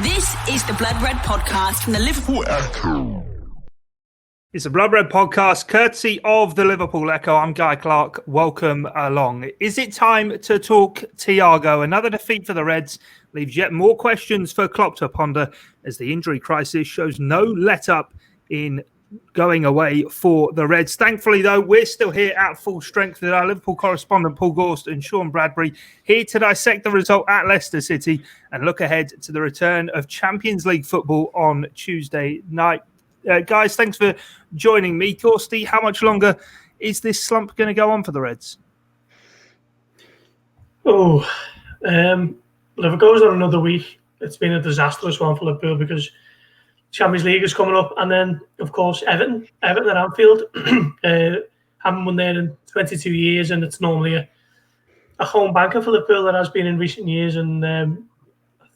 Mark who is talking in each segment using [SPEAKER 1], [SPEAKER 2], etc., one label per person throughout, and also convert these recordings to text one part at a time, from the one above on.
[SPEAKER 1] This is the Blood Red Podcast from the Liverpool Echo.
[SPEAKER 2] It's a Blood Red Podcast courtesy of the Liverpool Echo. I'm Guy Clarke. Welcome along. Is it time to talk Thiago? Another defeat for the Reds leaves yet more questions for Klopp to ponder as the injury crisis shows no let-up in going away for the Reds. Thankfully, though, we're still here at full strength with our Liverpool correspondent Paul Gorst and Sean Bradbury here to dissect the result at Leicester City and look ahead to the return of Champions League football on Tuesday night. Guys, thanks for joining me. Gorsty, how much longer is this slump going to go on for the Reds?
[SPEAKER 3] If it goes on another week, it's been a disastrous one for Liverpool because Champions League is coming up, and then, of course, Everton at Anfield. Haven't won there in 22 years, and it's normally a home banker for Liverpool that has been in recent years. And I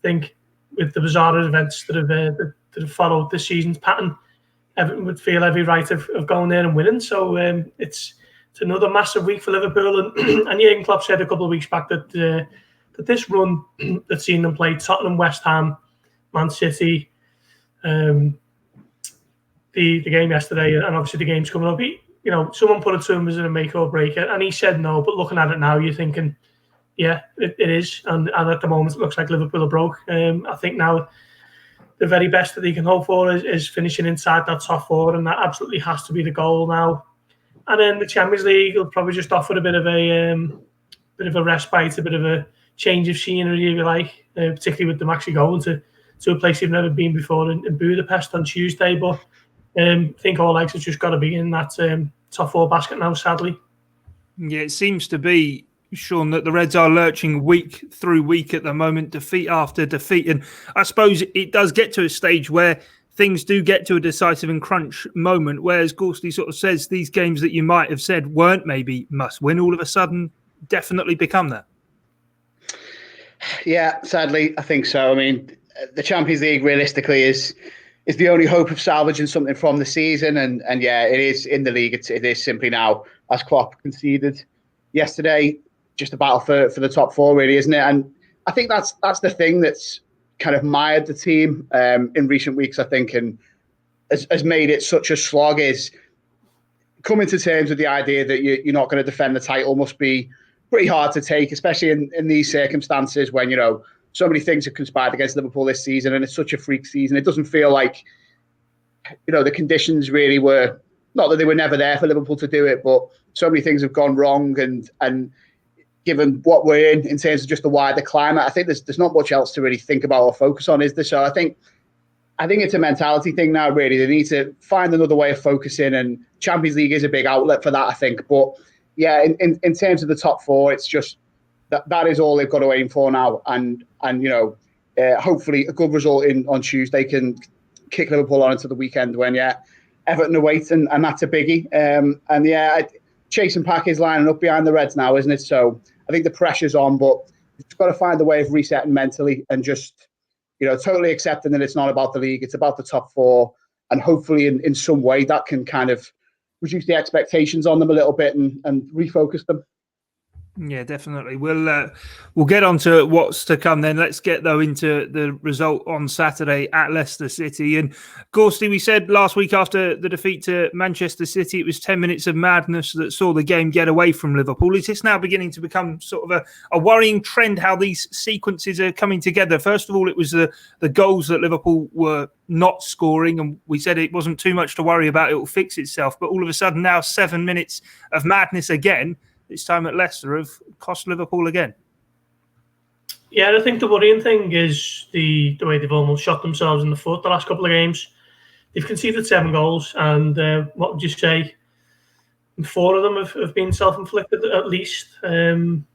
[SPEAKER 3] think with the bizarre events that have followed this season's pattern, Everton would feel every right of going there and winning. So it's another massive week for Liverpool. And Jurgen Klopp said a couple of weeks back that this run that's seen them play Tottenham, West Ham, Man City, the game yesterday, and obviously the game's coming up. Someone put it to him as a make or break it, and he said no. But looking at it now, you're thinking, yeah, it is. And at the moment, it looks like Liverpool are broke. I think now the very best that they can hope for is finishing inside that top four, and that absolutely has to be the goal now. And then the Champions League will probably just offer a bit of a respite, a bit of a change of scenery, if you like, particularly with them actually going to a place they've never been before in Budapest on Tuesday. But I think all legs have just got to be in that top four basket now, sadly.
[SPEAKER 2] Yeah, it seems to be, Sean, that the Reds are lurching week through week at the moment, defeat after defeat. And I suppose it does get to a stage where things do get to a decisive and crunch moment, whereas Gorsty sort of says these games that you might have said weren't maybe must win, all of a sudden definitely become that.
[SPEAKER 4] Yeah, sadly, I think so. I mean, the Champions League realistically is the only hope of salvaging something from the season, and yeah, it is in the league. It is simply now, as Klopp conceded yesterday, just a battle for the top four, really, isn't it? And I think that's the thing that's kind of mired the team in recent weeks, I think, and has made it such a slog. Is coming to terms with the idea that you're not going to defend the title must be pretty hard to take, especially in these circumstances when so many things have conspired against Liverpool this season, and it's such a freak season. It doesn't feel like, the conditions really were, not that they were never there for Liverpool to do it, but so many things have gone wrong. And given what we're in terms of just the wider climate, I think there's not much else to really think about or focus on, is there? So I think it's a mentality thing now, really. They need to find another way of focusing, and Champions League is a big outlet for that, I think. But yeah, in terms of the top four, it's just, that is all they've got to aim for now, and hopefully a good result on Tuesday can kick Liverpool on into the weekend when Everton await, and that's a biggie. Chasing Pack is lining up behind the Reds now, isn't it? So I think the pressure's on, but you've got to find a way of resetting mentally and just totally accepting that it's not about the league, it's about the top four, and hopefully in some way that can kind of reduce the expectations on them a little bit and refocus them.
[SPEAKER 2] Yeah, definitely. We'll get on to what's to come then. Let's get, though, into the result on Saturday at Leicester City. And, Gorsty, we said last week after the defeat to Manchester City, it was 10 minutes of madness that saw the game get away from Liverpool. Is this now beginning to become sort of a worrying trend, how these sequences are coming together? First of all, it was the goals that Liverpool were not scoring, and we said it wasn't too much to worry about. It will fix itself. But all of a sudden now 7 minutes of madness again, this time at Leicester, have cost Liverpool again.
[SPEAKER 3] Yeah, I think the worrying thing is the way they've almost shot themselves in the foot the last couple of games. They've conceded 7 goals, and what would you say? 4 of them have been self-inflicted, at least. You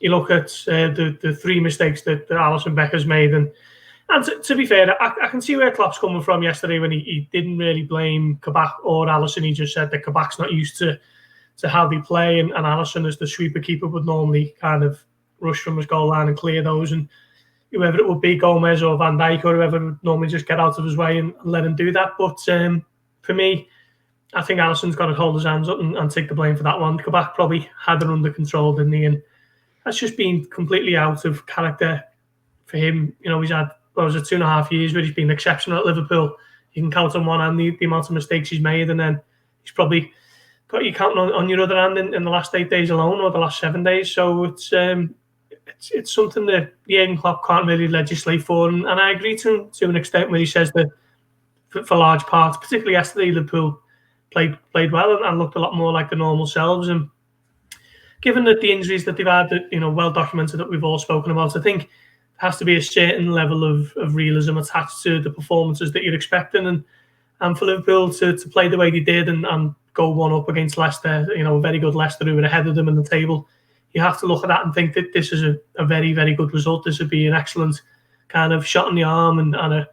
[SPEAKER 3] look at the 3 mistakes that Alisson Becker's made, and to be fair, I can see where Klopp's coming from yesterday when he didn't really blame Kabak or Alisson. He just said that Kabak's not used to how they play, and Alisson, as the sweeper keeper, would normally kind of rush from his goal line and clear those, and whoever it would be, Gomez or Van Dijk or whoever, would normally just get out of his way and let him do that. But for me, I think Alisson's got to hold his hands up and take the blame for that one. Kabak probably had it under control, didn't he? And that's just been completely out of character for him. He's had what was it, 2.5 years where he's been exceptional at Liverpool. You can count on one hand the amount of mistakes he's made, and then he's probably got you counting on your other hand in the last 8 days alone, or the last 7 days. So it's something that Jurgen Klopp can't really legislate for, and I agree to an extent where he says that for large parts, particularly yesterday, Liverpool played well and looked a lot more like the normal selves. And given that the injuries that they've had, well documented, that we've all spoken about, I think there has to be a certain level of realism attached to the performances that you're expecting, and for Liverpool to play the way they did and go 1-up against Leicester, a very good Leicester who were ahead of them in the table. You have to look at that and think that this is a very, very good result. This would be an excellent kind of shot in the arm and a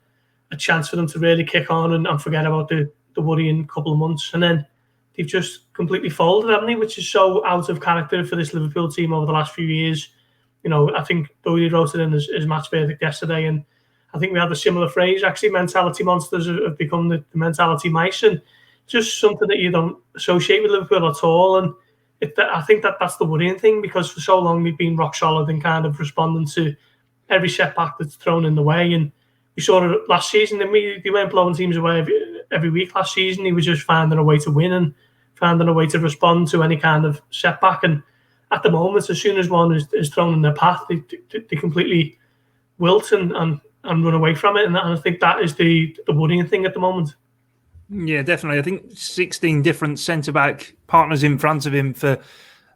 [SPEAKER 3] chance for them to really kick on and forget about the worrying couple of months. And then they've just completely folded, haven't they? Which is so out of character for this Liverpool team over the last few years. I think Doyle wrote it in his match verdict yesterday, and I think we had a similar phrase, actually. Mentality monsters have become the mentality mice, and just something that you don't associate with Liverpool at all. And I think that's the worrying thing, because for so long we've been rock solid and kind of responding to every setback that's thrown in the way. And we saw it last season, and they weren't blowing teams away every week last season. He was just finding a way to win and finding a way to respond to any kind of setback. And at the moment, as soon as one is thrown in their path, they completely wilt and run away from it. And I think that is the worrying thing at the moment.
[SPEAKER 2] Yeah, definitely. I think 16 different centre-back partners in front of him for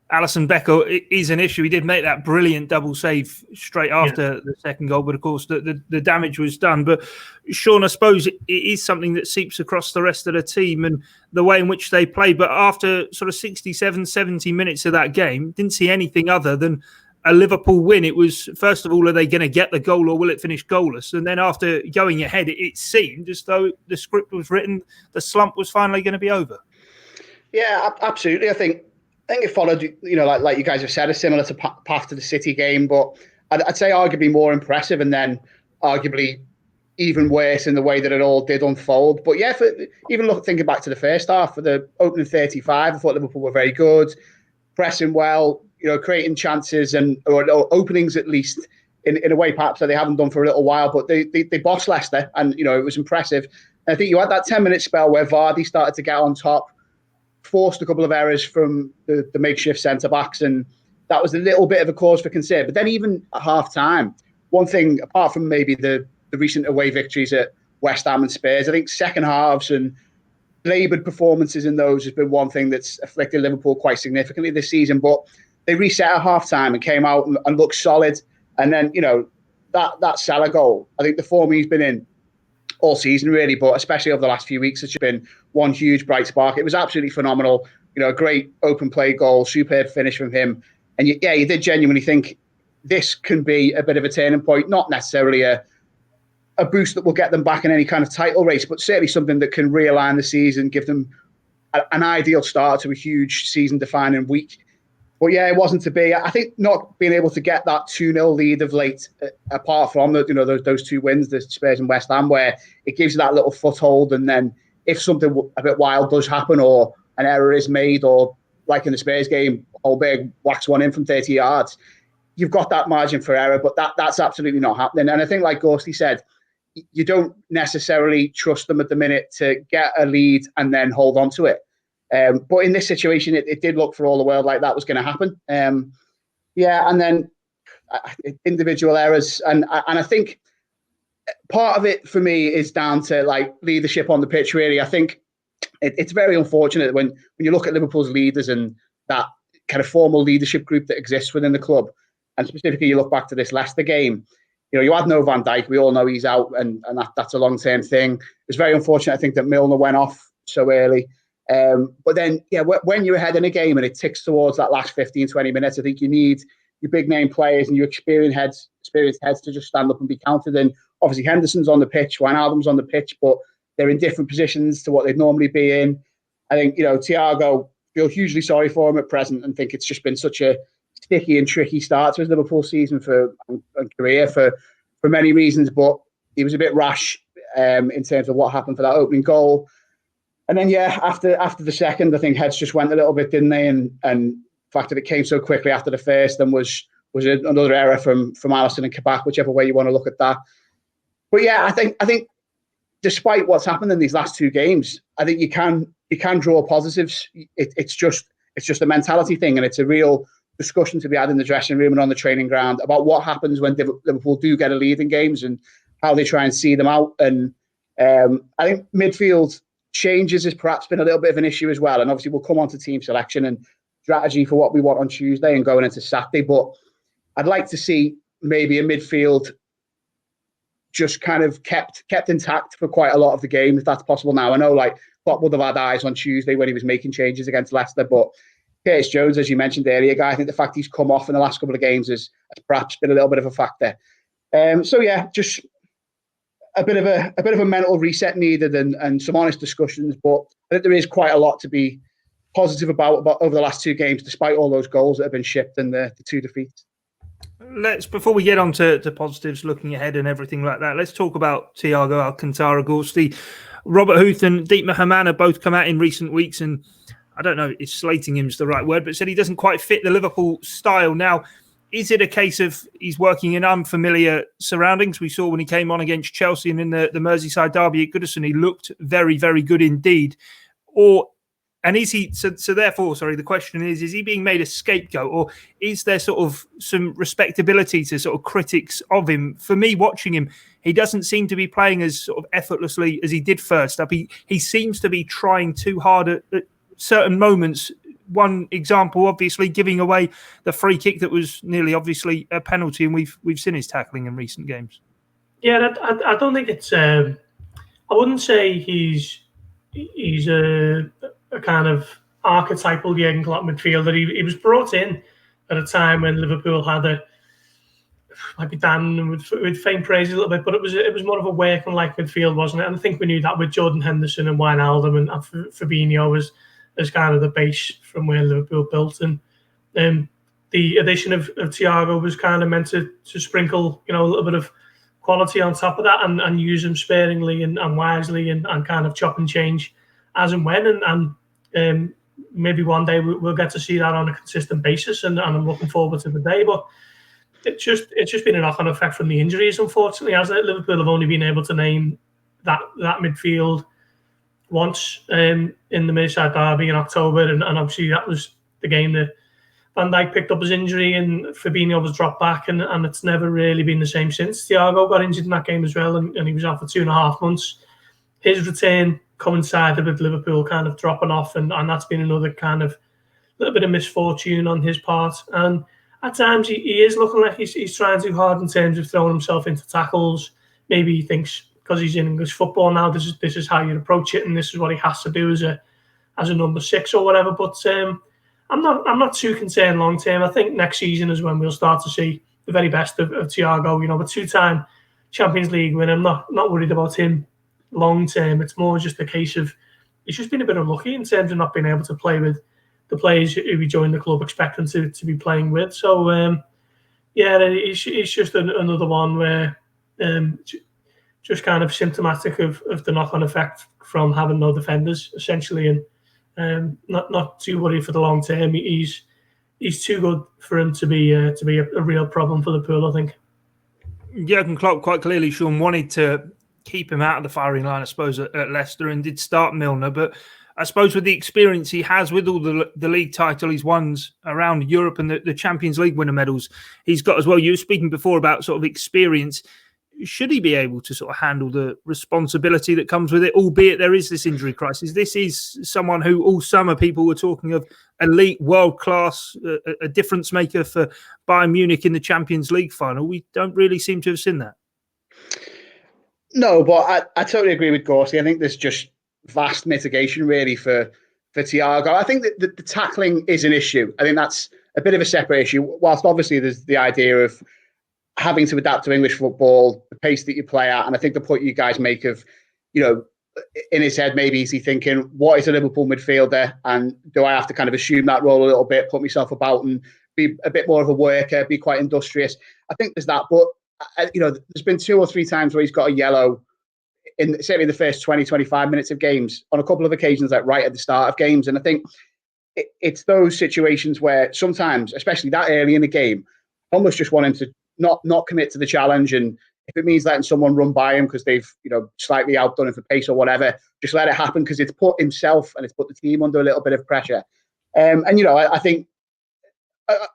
[SPEAKER 2] Alisson Becker is an issue. He did make that brilliant double save straight after the second goal, but of course the damage was done. But Sean, I suppose it is something that seeps across the rest of the team and the way in which they play. But after sort of 67, 70 minutes of that game, didn't see anything other than a Liverpool win. It was, first of all, are they going to get the goal or will it finish goalless? And then after going ahead, it seemed as though the script was written, the slump was finally going to be over.
[SPEAKER 4] Yeah, absolutely. I think it followed, like you guys have said, a similar to path to the City game, but I'd say arguably more impressive, and then arguably even worse in the way that it all did unfold. But yeah, thinking back to the first half, for the opening 35, I thought Liverpool were very good, pressing well, creating chances or openings at least in a way perhaps that they haven't done for a little while. But they bossed Leicester, and it was impressive. And I think you had that 10-minute spell where Vardy started to get on top, forced a couple of errors from the makeshift centre-backs, and that was a little bit of a cause for concern. But then even at half-time, one thing, apart from maybe the recent away victories at West Ham and Spurs, I think second halves and laboured performances in those has been one thing that's afflicted Liverpool quite significantly this season. But they reset at half-time and came out and looked solid. And then, that Salah goal, I think the form he's been in all season really, but especially over the last few weeks, it's been one huge bright spark. It was absolutely phenomenal. A great open play goal, superb finish from him. And you did genuinely think this can be a bit of a turning point, not necessarily a boost that will get them back in any kind of title race, but certainly something that can realign the season, give them an ideal start to a huge season-defining week. But yeah, it wasn't to be. I think not being able to get that 2-0 lead of late, apart from those two wins, the Spurs and West Ham, where it gives you that little foothold, and then if something a bit wild does happen or an error is made, or like in the Spurs game, Holberg whacks one in from 30 yards, you've got that margin for error, but that's absolutely not happening. And I think, like Gorst said, you don't necessarily trust them at the minute to get a lead and then hold on to it. But in this situation, it did look for all the world like that was going to happen. And then individual errors. And I think part of it for me is down to like leadership on the pitch, really. I think it's very unfortunate when you look at Liverpool's leaders and that kind of formal leadership group that exists within the club. And specifically, you look back to this Leicester game, you had no Van Dijk. We all know he's out, and that's a long-term thing. It's very unfortunate, I think, that Milner went off so early. But then, when you're ahead in a game and it ticks towards that last 15, 20 minutes, I think you need your big name players and your experienced heads to just stand up and be counted. And obviously Henderson's on the pitch, Wijnaldum's on the pitch, but they're in different positions to what they'd normally be in. I think, Thiago, feel hugely sorry for him at present and think it's just been such a sticky and tricky start to his Liverpool season and career for many reasons. But he was a bit rash in terms of what happened for that opening goal. And then, after the second, I think heads just went a little bit, didn't they? And the fact that it came so quickly after the first, then was another error from Alisson and Kabak, whichever way you want to look at that. But yeah, I think despite what's happened in these last two games, I think you can draw positives. It's just a mentality thing, and it's a real discussion to be had in the dressing room and on the training ground about what happens when Liverpool do get a lead in games and how they try and see them out. And I think midfield changes has perhaps been a little bit of an issue as well. And obviously we'll come on to team selection and strategy for what we want on Tuesday and going into Saturday. But I'd like to see maybe a midfield just kind of kept intact for quite a lot of the game, if that's possible now. I know Klopp would have had eyes on Tuesday when he was making changes against Leicester, but Curtis Jones, as you mentioned earlier, Guy, I think the fact he's come off in the last couple of games has perhaps been a little bit of a factor. So yeah, just a bit of a mental reset needed and some honest discussions. But I think there is quite a lot to be positive about over the last two games, despite all those goals that have been shipped and the two defeats.
[SPEAKER 2] Before we get on to positives, looking ahead and everything like that, let's talk about Thiago Alcantara, Gorst. Robert Huth and Deep Mohamed have both come out in recent weeks, and I don't know if slating him is the right word, but said he doesn't quite fit the Liverpool style. Now, is it a case of he's working in unfamiliar surroundings? We saw when he came on against Chelsea and in the Merseyside derby at Goodison, he looked very, very good indeed. Is he, so therefore, the question is he being made a scapegoat, or is there sort of some respectability to sort of critics of him? For me, watching him, he doesn't seem to be playing as sort of effortlessly as he did first up. He seems to be trying too hard at certain moments. One example, obviously, giving away the free kick that was nearly obviously a penalty, and we've seen his tackling in recent games.
[SPEAKER 3] Yeah, I don't think it's. I wouldn't say he's a kind of archetypal Jurgen Klopp midfielder. He was brought in at a time when Liverpool had might be damned with faint praise a little bit, but it was more of a working-like midfield, wasn't it? And I think we knew that with Jordan Henderson and Wijnaldum and Fabinho as kind of the base from where Liverpool built. And the addition of Thiago was kind of meant to sprinkle, a little bit of quality on top of that and use him sparingly and wisely and kind of chop and change as and when. And maybe one day we'll get to see that on a consistent basis, and I'm looking forward to the day. But it's just been a knock-on effect from the injuries, unfortunately, hasn't it? Liverpool have only been able to name that midfield once in the Merseyside derby in October, and obviously that was the game that Van Dijk picked up his injury and Fabinho was dropped back, and it's never really been the same since. Thiago got injured in that game as well, and he was out for 2.5 months. His return coincided with Liverpool kind of dropping off, and that's been another kind of little bit of misfortune on his part. And at times he is looking like he's trying too hard in terms of throwing himself into tackles. Maybe he thinks because he's in English football now, this is how you approach it, and this is what he has to do as a number 6 or whatever. But I'm not too concerned long term. I think next season is when we'll start to see the very best of Thiago. A 2-time Champions League winner. I'm not worried about him long term. It's more just a case of he's just been a bit unlucky in terms of not being able to play with the players who he joined the club expecting to be playing with. So it's just another one where just kind of symptomatic of the knock-on effect from having no defenders essentially, and not too worried for the long term. He's too good for him to be a real problem for Liverpool, I think.
[SPEAKER 2] Jurgen Klopp quite clearly, Sean, wanted to keep him out of the firing line, I suppose, at Leicester, and did start Milner. But I suppose with the experience he has, with all the league title he's won around Europe and the Champions League winner medals he's got as well. You were speaking before about sort of experience. Should he be able to sort of handle the responsibility that comes with it, albeit there is this injury crisis? This is someone who all summer people were talking of elite, world-class, a difference maker for Bayern Munich in the Champions League final. We don't really seem to have seen that.
[SPEAKER 4] No, but I totally agree with Gorst. I think there's just vast mitigation really for Thiago. I think that the tackling is an issue. I think that's a bit of a separate issue. Whilst obviously there's the idea of having to adapt to English football, the pace that you play at, and I think the point you guys make of, in his head, maybe is he thinking, what is a Liverpool midfielder, and do I have to kind of assume that role a little bit, put myself about and be a bit more of a worker, be quite industrious? I think there's that, but there's been 2 or 3 times where he's got a yellow certainly in the first 20, 25 minutes of games, on a couple of occasions, like right at the start of games. And I think it's those situations where sometimes, especially that early in the game, almost just want him to not commit to the challenge and if it means letting someone run by him because they've, slightly outdone him for pace or whatever, just let it happen, because it's put himself and it's put the team under a little bit of pressure. I think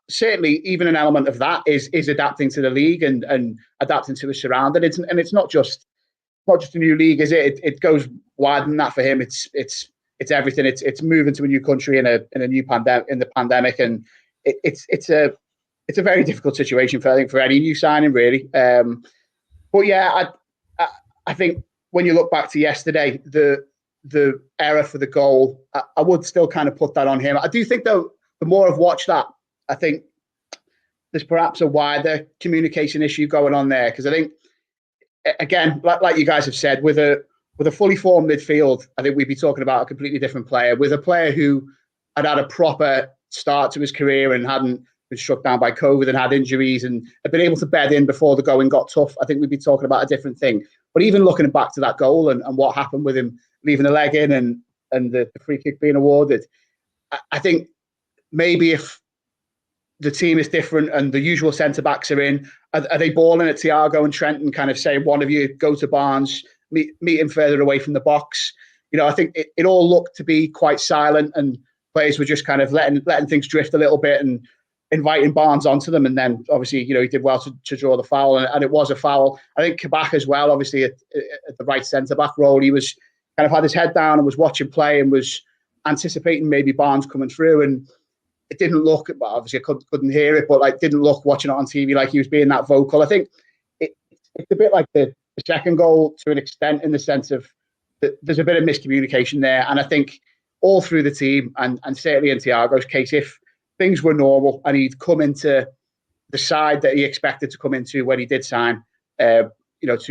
[SPEAKER 4] certainly even an element of that is adapting to the league and adapting to his surroundings. And it's not just a new league, is it? It goes wider than that for him. It's everything. It's moving to a new country in a new pandemic, and it's a very difficult situation for any new signing, really. But yeah, I think when you look back to yesterday, the error for the goal, I would still kind of put that on him. I do think, though, the more I've watched that, I think there's perhaps a wider communication issue going on there, because I think, again, like you guys have said, with a fully formed midfield, I think we'd be talking about a completely different player. With a player who had a proper start to his career and hadn't been struck down by COVID and had injuries and had been able to bed in before the going got tough, I think we'd be talking about a different thing. But even looking back to that goal and what happened with him leaving the leg in and the free kick being awarded, I think maybe if the team is different and the usual centre-backs are in, are they balling at Thiago and Trent and kind of saying, one of you go to Barnes, meet him further away from the box? I think it all looked to be quite silent, and players were just kind of letting things drift a little bit and inviting Barnes onto them. And then obviously, he did well to draw the foul, and it was a foul. I think Kabak as well, obviously at the right centre-back role, he was kind of had his head down and was watching play and was anticipating maybe Barnes coming through, and it didn't look, obviously I couldn't hear it, but didn't look, watching it on TV, like he was being that vocal. I think it's a bit like the second goal to an extent, in the sense of that there's a bit of miscommunication there. And I think all through the team, and certainly in Thiago's case, if things were normal and he'd come into the side that he expected to come into when he did sign, 2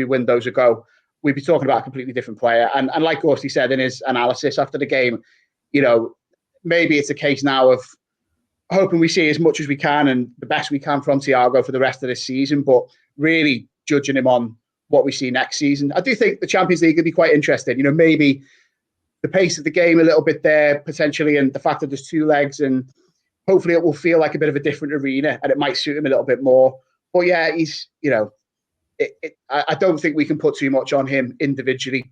[SPEAKER 4] windows ago, we'd be talking about a completely different player. And like Gorst said in his analysis after the game, maybe it's a case now of hoping we see as much as we can and the best we can from Thiago for the rest of this season, but really judging him on what we see next season. I do think the Champions League would be quite interesting. Maybe the pace of the game a little bit there potentially, and the fact that there's 2 legs, and hopefully it will feel like a bit of a different arena and it might suit him a little bit more. But yeah, he's, I don't think we can put too much on him individually.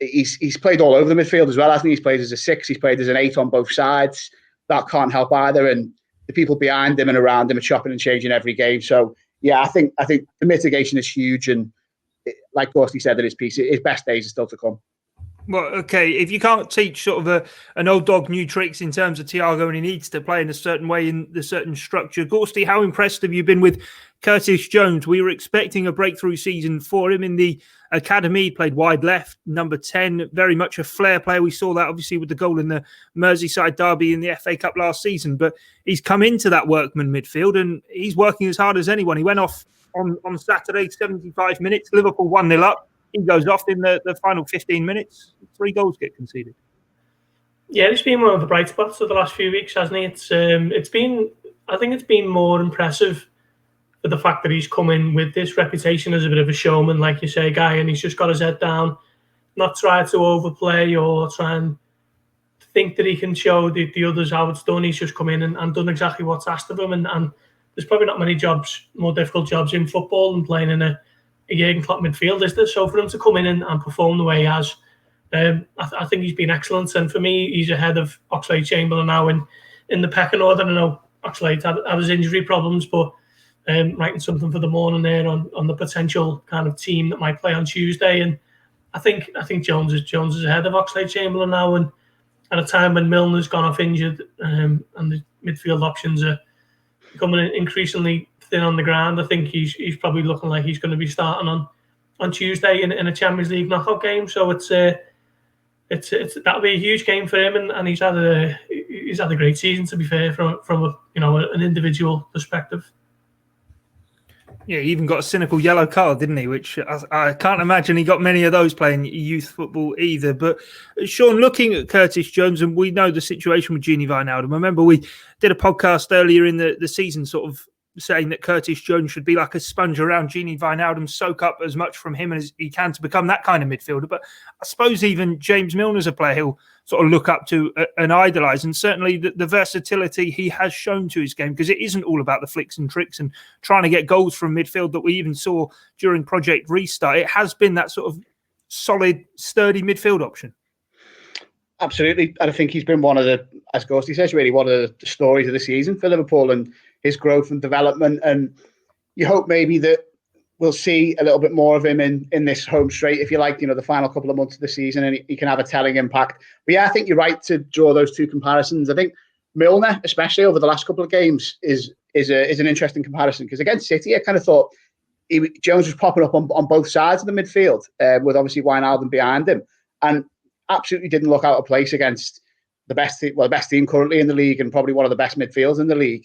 [SPEAKER 4] He's played all over the midfield as well, hasn't he? He's played as a 6, he's played as an 8 on both sides. That can't help either, and the people behind him and around him are chopping and changing every game. So yeah, I think the mitigation is huge, and like Gorst said in his piece, his best days are still to come.
[SPEAKER 2] Well, okay, if you can't teach sort of an old dog new tricks in terms of Thiago, and he needs to play in a certain way in the certain structure, Gorsty, how impressed have you been with Curtis Jones? We were expecting a breakthrough season for him in the academy. He played wide left, number 10, very much a flair player. We saw that obviously with the goal in the Merseyside derby in the FA Cup last season, but he's come into that workman midfield and he's working as hard as anyone. He went off on Saturday, 75 minutes, Liverpool 1-0 up. He goes off in the final 15 minutes. 3 goals get conceded.
[SPEAKER 3] Yeah, it's been one of the bright spots of the last few weeks, hasn't it? I think it's been more impressive for the fact that he's come in with this reputation as a bit of a showman, like you say, Guy, and he's just got his head down, not try to overplay or try and think that he can show the others how it's done. He's just come in and done exactly what's asked of him. And there's probably not many jobs, more difficult jobs in football than playing in a Jurgen Klopp midfield, is there? So for him to come in and perform the way he has, I think he's been excellent. And for me, he's ahead of Oxlade-Chamberlain now in the pecking order. I know Oxlade had his injury problems, but writing something for the morning there on the potential kind of team that might play on Tuesday. And I think Jones is ahead of Oxlade-Chamberlain now. And at a time when Milner's gone off injured, and the midfield options are becoming increasingly thin on the ground, I think he's probably looking like he's going to be starting on Tuesday in a Champions League knockout game. So it's that'll be a huge game for him, and he's had a great season, to be fair, from an individual perspective.
[SPEAKER 2] Yeah, he even got a cynical yellow card, didn't he? Which I can't imagine he got many of those playing youth football either. But Sean, looking at Curtis Jones, and we know the situation with Gini Wijnaldum. I remember we did a podcast earlier in the season sort of saying that Curtis Jones should be like a sponge around Gini Wijnaldum, soak up as much from him as he can to become that kind of midfielder. But I suppose even James Milner's a player he'll sort of look up to and idolise, and certainly the versatility he has shown to his game, because it isn't all about the flicks and tricks and trying to get goals from midfield that we even saw during Project Restart. It has been that sort of solid, sturdy midfield option.
[SPEAKER 4] Absolutely. And I think he's been one of the, as Ghosty says, really one of the stories of the season for Liverpool and his growth and development. And you hope maybe that we'll see a little bit more of him in this home straight, if you like, the final couple of months of the season, and he can have a telling impact. But yeah, I think you're right to draw those two comparisons. I think Milner, especially over the last couple of games, is an interesting comparison, because against City, I kind of thought Jones was popping up on both sides of the midfield, with obviously Wijnaldum behind him, and absolutely didn't look out of place against the best team currently in the league, and probably one of the best midfields in the league,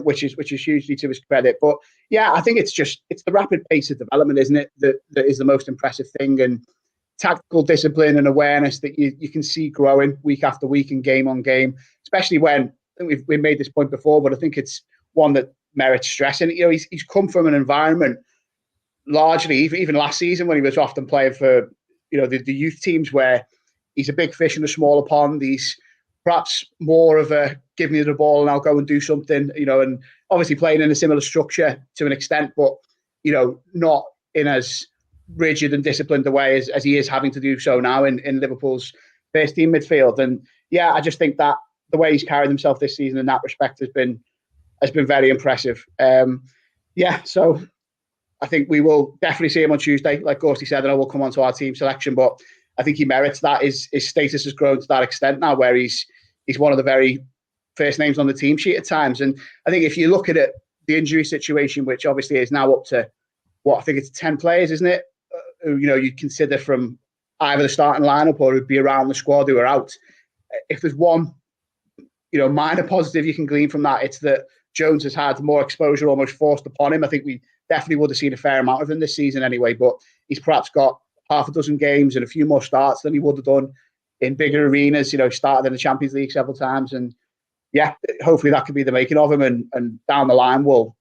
[SPEAKER 4] which is hugely to his credit. But yeah, I think it's the rapid pace of development, isn't it, that is the most impressive thing, and tactical discipline and awareness that you can see growing week after week and game on game, especially when, I think we've made this point before, but I think it's one that merits stressing. He's come from an environment largely, even last season when he was often playing for the youth teams, where he's a big fish in a smaller pond. He's perhaps more of a give me the ball and I'll go and do something, and obviously playing in a similar structure to an extent, but, not in as rigid and disciplined a way as he is having to do so now in Liverpool's first team midfield. And yeah, I just think that the way he's carried himself this season in that respect has been very impressive. So I think we will definitely see him on Tuesday. Like Gorsty said, and I will come on to our team selection, but I think he merits that. His status has grown to that extent now, where he's one of the very first names on the team sheet at times. And I think if you look at it, the injury situation, which obviously is now up to, I think it's 10 players, isn't it? Who, you'd consider from either the starting lineup or who'd be around the squad who are out. If there's one, minor positive you can glean from that, it's that Jones has had more exposure almost forced upon him. I think we definitely would have seen a fair amount of him this season anyway, but he's perhaps got half a dozen games and a few more starts than he would have done in bigger arenas. Started in the Champions League several times, and yeah, hopefully that could be the making of him, and down the line will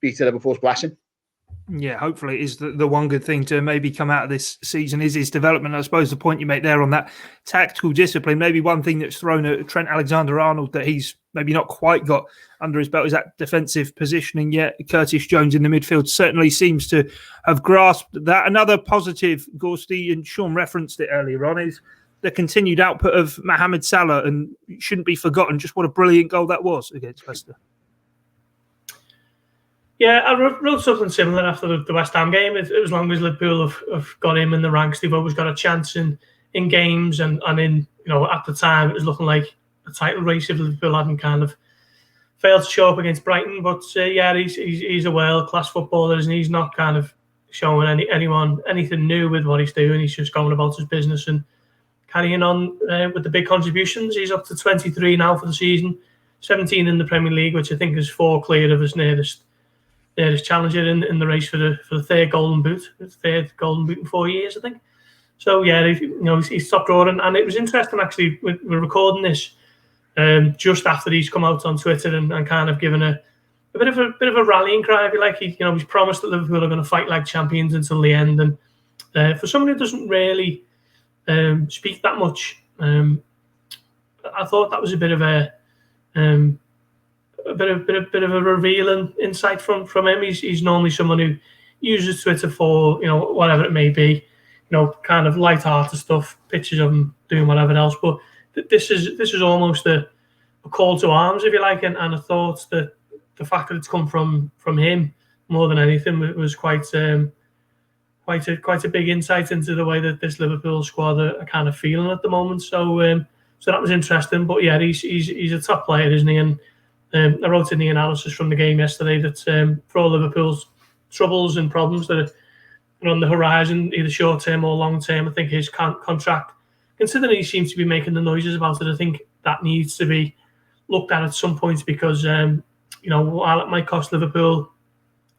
[SPEAKER 4] be to Liverpool's blessing.
[SPEAKER 2] Yeah, hopefully it is the one good thing to maybe come out of this season is his development. I suppose the point you make there on that tactical discipline, maybe one thing that's thrown at Trent Alexander-Arnold that he's maybe not quite got under his belt is that defensive positioning. Yet Curtis Jones in the midfield certainly seems to have grasped that. Another positive, Gorsty, and Sean referenced it earlier on, is the continued output of Mohamed Salah, and it shouldn't be forgotten just what a brilliant goal that was against Leicester.
[SPEAKER 3] Yeah, I wrote something similar after the West Ham game. As long as Liverpool have got him in the ranks, they've always got a chance in games, and in at the time it was looking like a title race if Liverpool hadn't kind of failed to show up against Brighton. But yeah, he's a world-class footballer, and he's not kind of showing anyone anything new with what he's doing. He's just going about his business and carrying on with the big contributions. He's up to 23 now for the season, 17 in the Premier League, which I think is 4 clear of his nearest challenger in the race for the third golden boot. It's third golden boot in 4 years, I think. So yeah, he's top drawing, and it was interesting actually. We're recording this just after he's come out on Twitter and kind of given a bit of a rallying cry, if you like. He's promised that Liverpool are going to fight like champions until the end, and for someone who doesn't really speak that much, I thought that was a bit of a revealing insight from him. He's normally someone who uses Twitter for whatever it may be, kind of light-hearted stuff, pictures of him doing whatever else. But this is almost a call to arms, if you like, and I thought that the fact that it's come from him more than anything was quite a big insight into the way that this Liverpool squad are kind of feeling at the moment. So that was interesting. But yeah, he's a top player, isn't he? And I wrote in the analysis from the game yesterday that for all Liverpool's troubles and problems that are on the horizon, either short term or long term, I think his contract, considering he seems to be making the noises about it, I think that needs to be looked at some point, because while it might cost Liverpool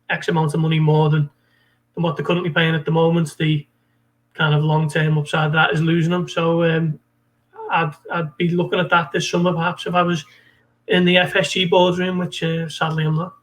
[SPEAKER 3] X amount of money more than what they're currently paying at the moment, the kind of long term upside of that is losing them. So I'd be looking at that this summer, perhaps, if I was in the FSG boardroom, which sadly I'm not.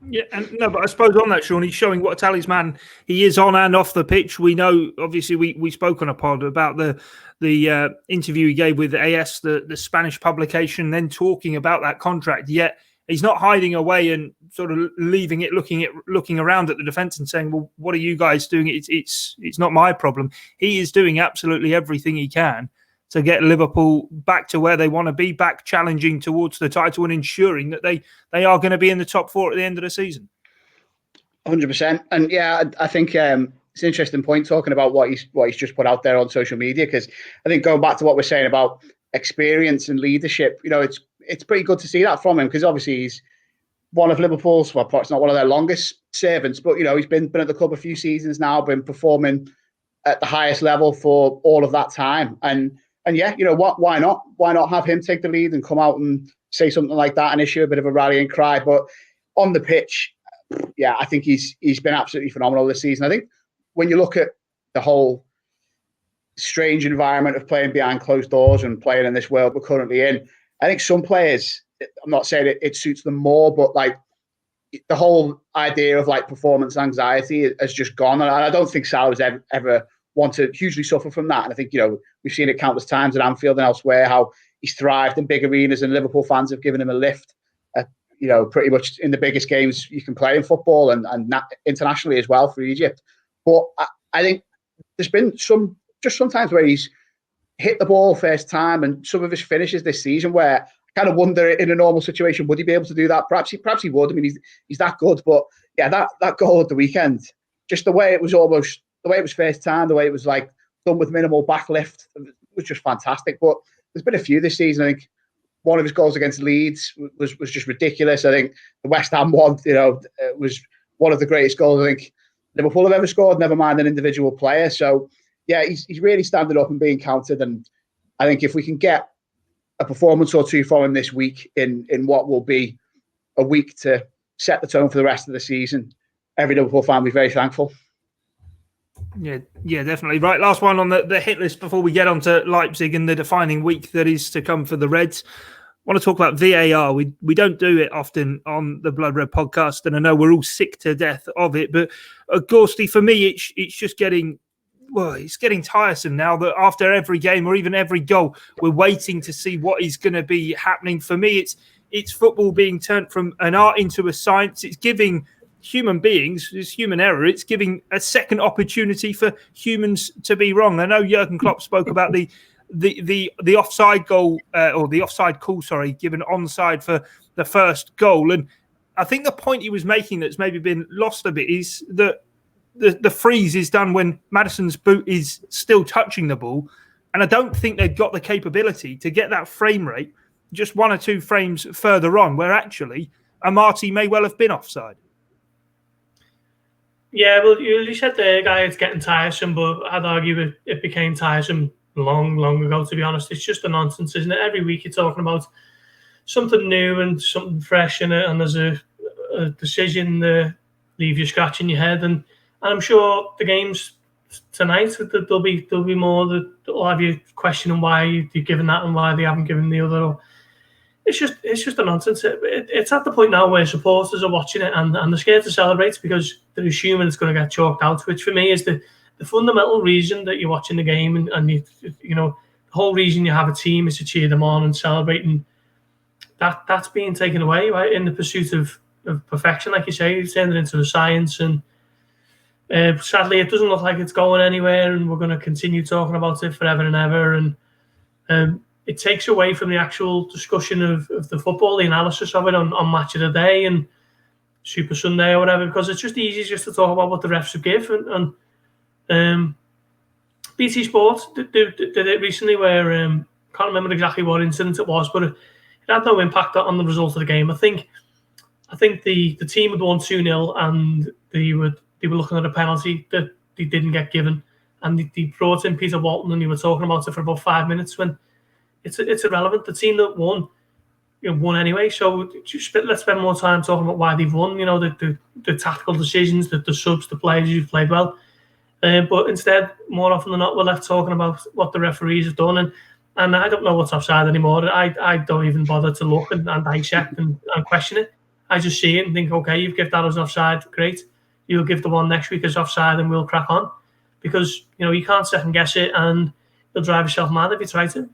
[SPEAKER 2] Yeah, and no, but I suppose on that, Sean, he's showing what a talisman he is on and off the pitch. We know, obviously, we spoke on a pod about the interview he gave with AS, the Spanish publication, then talking about that contract. Yet he's not hiding away and sort of leaving it, looking around at the defence and saying, "Well, what are you guys doing? It's not my problem." He is doing absolutely everything he can to get Liverpool back to where they want to be, back challenging towards the title and ensuring that they are going to be in the top four at the end of the season.
[SPEAKER 4] 100%. And yeah, I think it's an interesting point talking about what he's just put out there on social media, because I think going back to what we're saying about experience and leadership, it's pretty good to see that from him, because obviously he's one of Liverpool's, well, perhaps not one of their longest servants, but he's been at the club a few seasons now, been performing at the highest level for all of that time. And yeah, why not? Why not have him take the lead and come out and say something like that and issue a bit of a rallying cry? But on the pitch, yeah, I think he's been absolutely phenomenal this season. I think when you look at the whole strange environment of playing behind closed doors and playing in this world we're currently in, I think some players, I'm not saying it suits them more, but like the whole idea of like performance anxiety has just gone. And I don't think Salah's ever want to hugely suffer from that. And I think, we've seen it countless times at Anfield and elsewhere, how he's thrived in big arenas, and Liverpool fans have given him a lift at, pretty much in the biggest games you can play in football and internationally as well for Egypt. But I think there's been sometimes where he's hit the ball first time, and some of his finishes this season where I kind of wonder, in a normal situation, would he be able to do that? Perhaps he would. I mean, he's that good. But yeah, that goal at the weekend, just the way it was first time, the way it was like done with minimal backlift, was just fantastic. But there's been a few this season. I think one of his goals against Leeds was just ridiculous. I think the West Ham one, was one of the greatest goals I think Liverpool have ever scored, never mind an individual player. So yeah, he's really standing up and being counted. And I think if we can get a performance or two from him this week in what will be a week to set the tone for the rest of the season, every Liverpool fan will be very thankful.
[SPEAKER 2] Yeah, definitely. Right, last one on the hit list before we get on to Leipzig and the defining week that is to come for the Reds. I want to talk about VAR. We don't do it often on the Blood Red podcast, and I know we're all sick to death of it, but Gorsty, for me, it's just getting tiresome now that after every game or even every goal, we're waiting to see what is going to be happening. For me, it's football being turned from an art into a science. It's giving human beings, it's human error, it's giving a second opportunity for humans to be wrong. I know Jurgen Klopp spoke about the offside goal or the offside call, given onside for the first goal. And I think the point he was making that's maybe been lost a bit is that the freeze is done when Maddison's boot is still touching the ball. And I don't think they've got the capability to get that frame rate just one or two frames further on, where actually Amati may well have been offside.
[SPEAKER 3] Yeah, well, you said there, Guy, it's getting tiresome, but I'd argue it became tiresome long ago, to be honest. It's just a nonsense, isn't it? Every week you're talking about something new and something fresh in it, and there's a decision that leave you scratching your head. And I'm sure the games tonight, there'll be more that'll have you questioning why you've given that and why they haven't given the other. It's just a nonsense. It's at the point now where supporters are watching it and they're scared to celebrate because they're assuming it's going to get chalked out, which for me is the fundamental reason that you're watching the game, and the whole reason you have a team is to cheer them on and celebrate, and that's being taken away, right, in the pursuit of perfection, like you say. You turn it into a science, and sadly it doesn't look like it's going anywhere, and we're going to continue talking about it forever and ever. And it takes away from the actual discussion of the football, the analysis of it on Match of the Day and Super Sunday or whatever, because it's just easy just to talk about what the refs have given. And BT Sports did it recently where I can't remember exactly what incident it was, but it had no impact on the result of the game. I think the team had won 2-0 and they were looking at a penalty that they didn't get given, and they brought in Peter Walton and they were talking about it for about 5 minutes when it's irrelevant. The team that won, won anyway. So let's spend more time talking about why they've won. The tactical decisions, the subs, the players who've played well. But instead, more often than not, we're left talking about what the referees have done. And I don't know what's offside anymore. I don't even bother to look and dissect and question it. I just see it and think, okay, you've given that as offside, great. You'll give the one next week as offside and we'll crack on. Because, you can't second guess it and you'll drive yourself mad if you try to.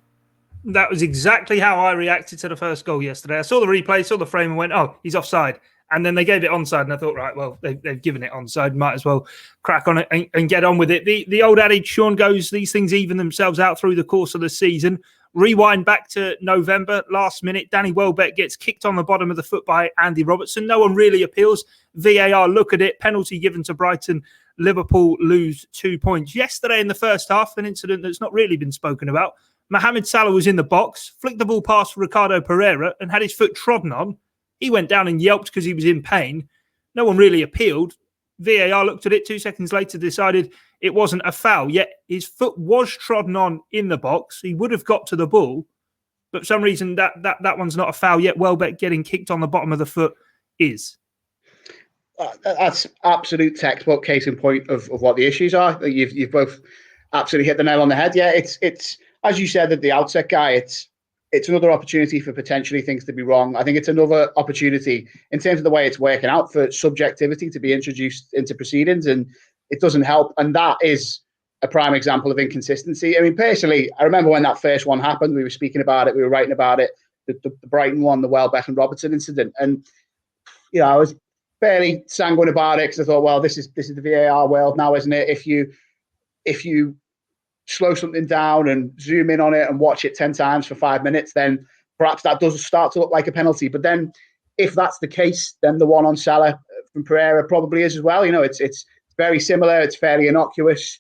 [SPEAKER 2] That was exactly how I reacted to the first goal yesterday. I saw the replay, saw the frame and went, oh, he's offside. And then they gave it onside and I thought, right, well, they've given it onside. Might as well crack on it and get on with it. The old adage, Sean, goes, these things even themselves out through the course of the season. Rewind back to November, last minute, Danny Welbeck gets kicked on the bottom of the foot by Andy Robertson. No one really appeals. VAR look at it, penalty given to Brighton. Liverpool lose 2 points. Yesterday in the first half, an incident that's not really been spoken about. Mohamed Salah was in the box, flicked the ball past Ricardo Pereira and had his foot trodden on. He went down and yelped because he was in pain. No one really appealed. VAR looked at it 2 seconds later, decided it wasn't a foul, yet his foot was trodden on in the box. He would have got to the ball, but for some reason that one's not a foul, yet Welbeck getting kicked on the bottom of the foot is.
[SPEAKER 4] That's absolute textbook case in point of what the issues are. You've both absolutely hit the nail on the head. Yeah, it's as you said at the outset, Guy, it's another opportunity for potentially things to be wrong. I think it's another opportunity in terms of the way it's working out for subjectivity to be introduced into proceedings, and it doesn't help. And that is a prime example of inconsistency. I mean, personally, I remember when that first one happened, we were speaking about it, we were writing about it, the Brighton one, the Welbeck and Robertson incident. And, I was fairly sanguine about it because I thought, well, this is the VAR world now, isn't it? If you slow something down and zoom in on it and watch it 10 times for 5 minutes, then perhaps that does start to look like a penalty. But then if that's the case, then the one on Salah from Pereira probably is as well. It's very similar. It's fairly innocuous.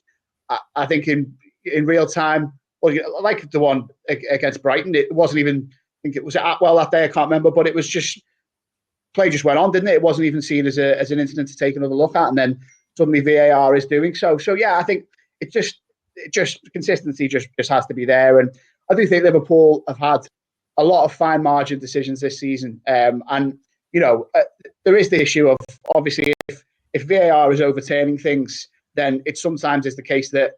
[SPEAKER 4] I think in real time, like the one against Brighton, it wasn't even, I think it was at Atwell that day, I can't remember, but it was just, play just went on, didn't it? It wasn't even seen as an incident to take another look at, and then suddenly VAR is doing so. So yeah, I think it just consistency just has to be there. And I do think Liverpool have had a lot of fine margin decisions this season. And there is the issue of, obviously, if VAR is overturning things, then it sometimes is the case that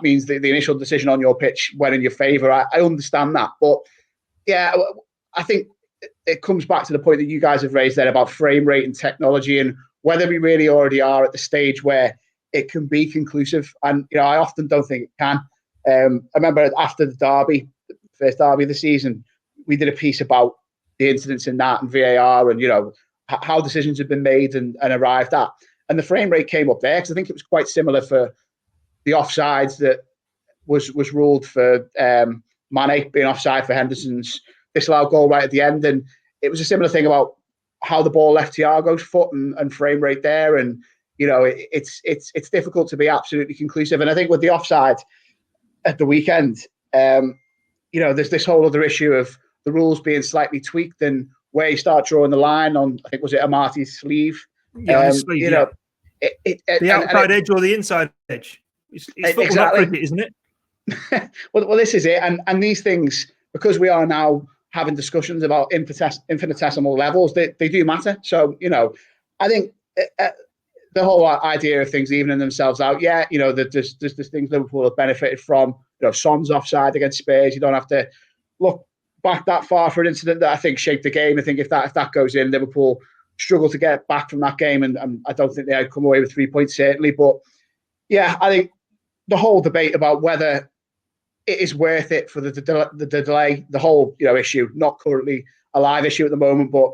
[SPEAKER 4] means the initial decision on your pitch went in your favour. I understand that. But yeah, I think it comes back to the point that you guys have raised there about frame rate and technology and whether we really already are at the stage where it can be conclusive. And, I often don't think it can. I remember after the derby, the first derby of the season, we did a piece about the incidents in that and VAR and, how decisions have been made and arrived at. And the frame rate came up there because I think it was quite similar for the offsides that was ruled for Mane being offside for Henderson's disallowed goal right at the end. And it was a similar thing about how the ball left Thiago's foot and frame rate there. And, it's difficult to be absolutely conclusive. And I think with the offside at the weekend, there's this whole other issue of the rules being slightly tweaked and where you start drawing the line on, I think, was it Amati's sleeve?
[SPEAKER 2] Yeah, sleeve, the outside edge or the inside edge. It's football, exactly. Not cricket, isn't it?
[SPEAKER 4] well, this is it. And these things, because we are now having discussions about infinitesimal levels, they do matter. So, I think the whole idea of things evening themselves out, there's things Liverpool have benefited from. Son's offside against Spurs. You don't have to look back that far for an incident that I think shaped the game. I think if that goes in, Liverpool struggle to get back from that game, and I don't think they'd come away with 3 points, certainly. But yeah, I think the whole debate about whether it is worth it for the delay, the whole issue, not currently a live issue at the moment, but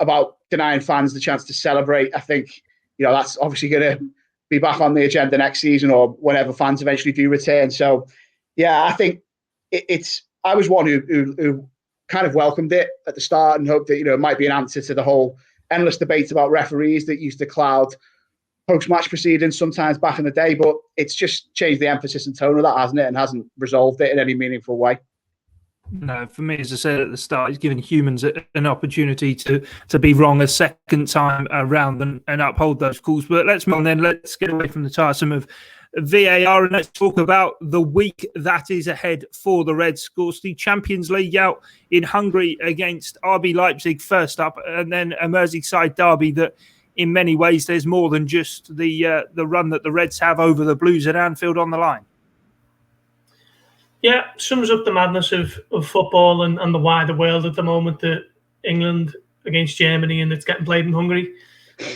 [SPEAKER 4] about denying fans the chance to celebrate, I think that's obviously going to be back on the agenda next season or whenever fans eventually do return. So yeah, I think I was one who kind of welcomed it at the start and hoped that it might be an answer to the whole endless debates about referees that used to cloud post-match proceedings sometimes back in the day, but it's just changed the emphasis and tone of that, hasn't it, and hasn't resolved it in any meaningful way.
[SPEAKER 2] No, for me, as I said at the start, it's giving humans an opportunity to be wrong a second time around and uphold those calls. But let's move on then. Let's get away from the tiresome of VAR and let's talk about the week that is ahead for the Reds. Gorst, the Champions League out in Hungary against RB Leipzig first up, and then a Merseyside derby that in many ways there's more than just the run that the Reds have over the Blues at Anfield on the line.
[SPEAKER 3] Yeah, sums up the madness of football and the wider world at the moment, that England against Germany, and it's getting played in Hungary.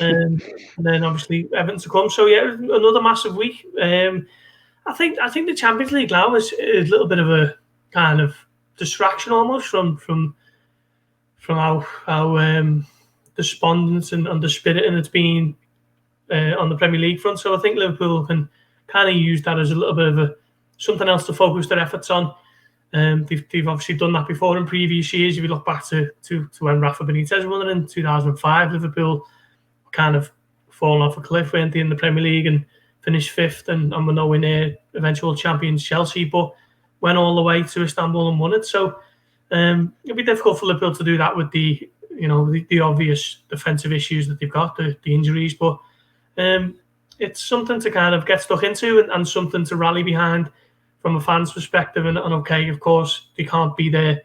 [SPEAKER 3] And then obviously Everton to come. So yeah, another massive week. I think the Champions League now is a little bit of a kind of distraction almost from how despondent and dispiriting it's been on the Premier League front. So I think Liverpool can kind of use that as a little bit of something else to focus their efforts on. They've obviously done that before in previous years. If you look back to when Rafa Benitez won it in 2005, Liverpool kind of fallen off a cliff, weren't they, in the Premier League and finished fifth and were nowhere near eventual champions Chelsea, but went all the way to Istanbul and won it. So it'll be difficult for Liverpool to do that with the obvious defensive issues that they've got, the injuries. But it's something to kind of get stuck into and something to rally behind from a fan's perspective. And okay, of course, they can't be there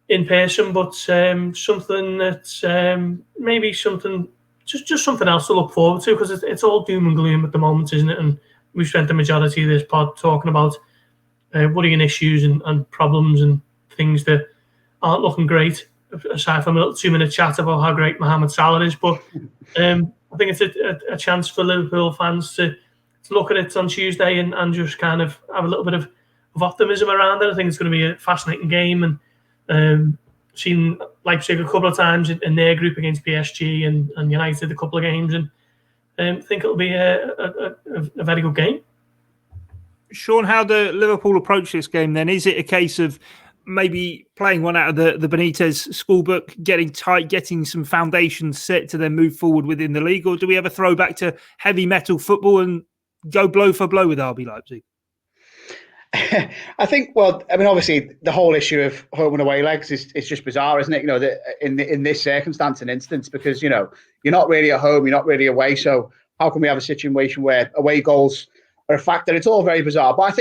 [SPEAKER 3] in person, but something that's maybe something, just something else to look forward to, because it's all doom and gloom at the moment, isn't it? And we've spent the majority of this pod talking about worrying issues and problems and things that aren't looking great, aside from a little 2-minute chat about how great Mohamed Salah is. But I think it's a chance for Liverpool fans to look at it on Tuesday and just kind of have a little bit of optimism around it. I think it's going to be a fascinating game, and seen Leipzig a couple of times in their group against PSG and United a couple of games, and I think it'll be a very good game.
[SPEAKER 2] Sean, how do Liverpool approach this game then? Is it a case of maybe playing one out of the Benitez schoolbook, getting tight, getting some foundations set to then move forward within the league? Or do we ever throw back to heavy metal football and go blow for blow with RB Leipzig?
[SPEAKER 4] I think, obviously the whole issue of home and away legs is just bizarre, isn't it? That in this circumstance and instance, because, you're not really at home, you're not really away. So how can we have a situation where away goals are a factor? It's all very bizarre. But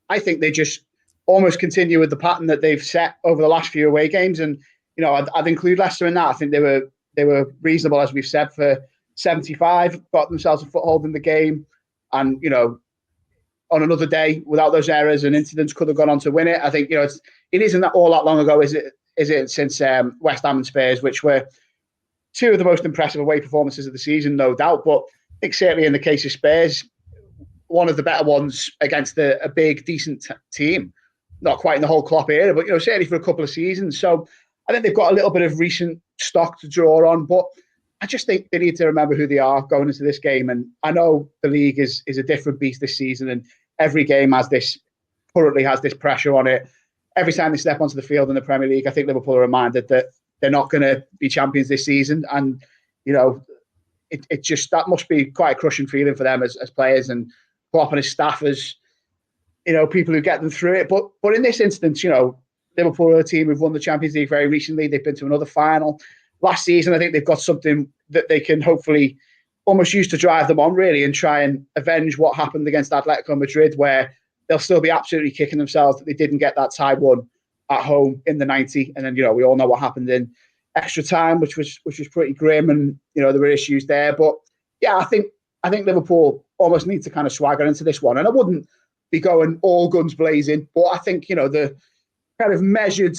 [SPEAKER 4] I think they just almost continue with the pattern that they've set over the last few away games. And, I'd include Leicester in that. I think they were reasonable, as we've said, for 75, got themselves a foothold in the game. And, on another day, without those errors and incidents, could have gone on to win it. I think, it isn't all that long ago, is it, since West Ham and Spurs, which were two of the most impressive away performances of the season, no doubt. But I think certainly in the case of Spurs, one of the better ones against a big, decent team. Not quite in the whole Klopp era, but certainly for a couple of seasons. So I think they've got a little bit of recent stock to draw on, but I just think they need to remember who they are going into this game. And I know the league is a different beast this season, and every game currently has this pressure on it. Every time they step onto the field in the Premier League, I think Liverpool are reminded that they're not going to be champions this season. And, it just, that must be quite a crushing feeling for them as players, and Klopp and his staff as, people who get them through it. But in this instance, Liverpool are a team who've won the Champions League very recently. They've been to another final. Last season, I think they've got something that they can hopefully almost use to drive them on, really, and try and avenge what happened against Atletico Madrid, where they'll still be absolutely kicking themselves that they didn't get that tie one at home in the 90. And then, we all know what happened in extra time, which was pretty grim, and, there were issues there. But yeah, I think Liverpool almost need to kind of swagger into this one. And I wouldn't be going all guns blazing, but I think, the kind of measured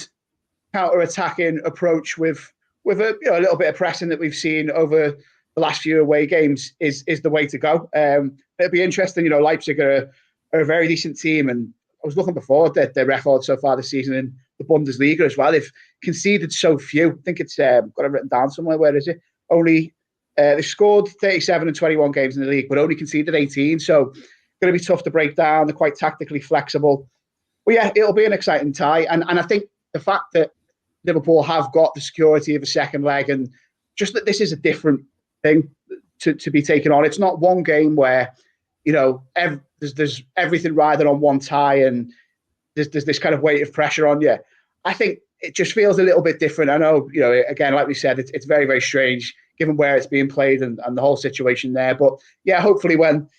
[SPEAKER 4] counter-attacking approach with a little bit of pressing that we've seen over the last few away games is the way to go. It'll be interesting. Leipzig are a very decent team, and I was looking before their record so far this season in the Bundesliga as well. They've conceded so few. I think it's got it written down somewhere. Where is it? Only they've scored 37 and 21 games in the league, but only conceded 18. So it's going to be tough to break down. They're quite tactically flexible. But yeah, it'll be an exciting tie, and I think the fact that Liverpool have got the security of a second leg, and just that this is a different thing to be taken on. It's not one game where, there's everything riding on one tie, and there's this kind of weight of pressure on you. I think it just feels a little bit different. I know, again, like we said, it's very, very strange given where it's being played and the whole situation there. But yeah, hopefully when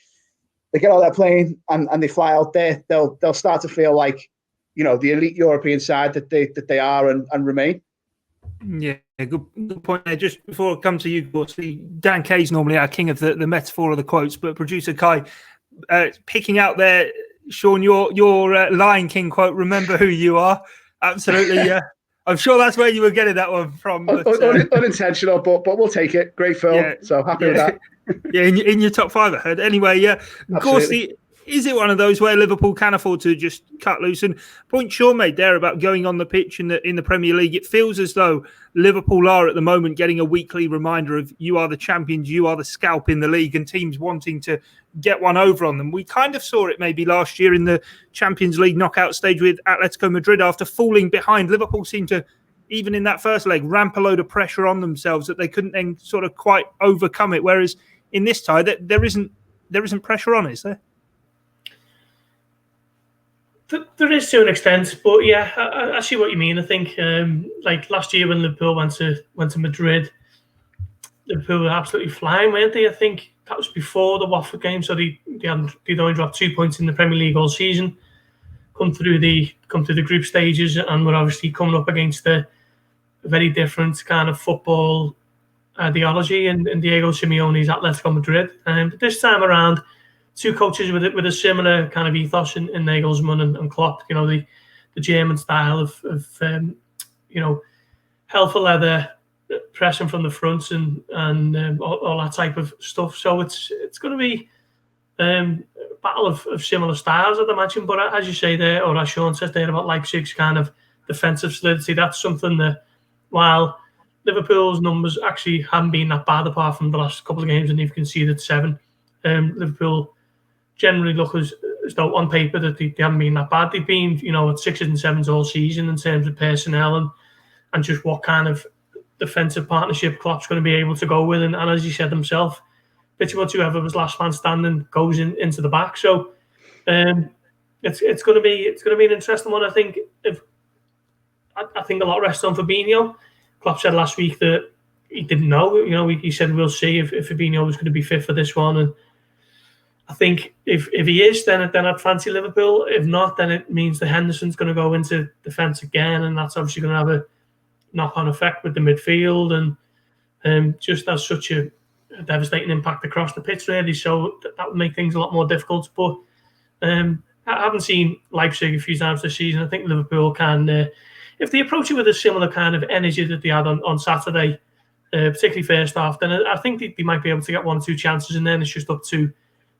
[SPEAKER 4] they get out there playing and they fly out there, they'll start to feel like, the elite European side that they are and remain.
[SPEAKER 2] Yeah, good point there. Just before I come to you, Gorst, Dan Kay's normally our king of the metaphor of the quotes, but producer Kai, picking out there, Sean, your Lion King quote, remember who you are. Absolutely, yeah. I'm sure that's where you were getting that one from. But,
[SPEAKER 4] unintentional, but we'll take it. Great film. Yeah, so happy with that.
[SPEAKER 2] Yeah, in your top 5, I heard. Anyway, yeah, Gorsty, is it one of those where Liverpool can afford to just cut loose? And point Sean made there about going on the pitch in the Premier League, it feels as though Liverpool are at the moment getting a weekly reminder of you are the champions, you are the scalp in the league, and teams wanting to get one over on them. We kind of saw it maybe last year in the Champions League knockout stage with Atletico Madrid. After falling behind, Liverpool seemed to, even in that first leg, ramp a load of pressure on themselves that they couldn't then sort of quite overcome it. Whereas in this tie, there isn't pressure on, is there?
[SPEAKER 3] There is to an extent, but yeah, I see what you mean. I think like last year when Liverpool went to Madrid, Liverpool were absolutely flying, weren't they? I think that was before the Watford game, so they'd only dropped 2 points in the Premier League all season. Come through the group stages, and we're obviously coming up against a very different kind of football ideology in Diego Simeone's Atletico Madrid. And this time around, two coaches with a similar kind of ethos in Nagelsmann and Klopp. You know, the German style of hell for leather, pressing from the front and all that type of stuff. So it's going to be a battle of similar styles, I'd imagine. But as you say there, or as Sean says there about Leipzig's kind of defensive solidity, that's something that, while Liverpool's numbers actually haven't been that bad apart from the last couple of games and they've conceded 7, Liverpool generally look as though on paper that they haven't been that bad. They've been, at 6s and 7s all season in terms of personnel and just what kind of defensive partnership Klopp's going to be able to go with. And as he said himself, pretty much whoever was last man standing goes into the back. So it's going to be an interesting one. I think a lot rests on Fabinho. Klopp said last week that he didn't know. He said we'll see if Fabinho was going to be fit for this one. And I think if he is, then I'd fancy Liverpool. If not, then it means that Henderson's going to go into defence again, and that's obviously going to have a knock-on effect with the midfield and just has such a devastating impact across the pitch, really. So that would make things a lot more difficult. But I haven't seen Leipzig a few times this season. I think Liverpool can, if they approach it with a similar kind of energy that they had on Saturday, particularly first half, then I think they might be able to get 1 or 2 chances, and then it's just up to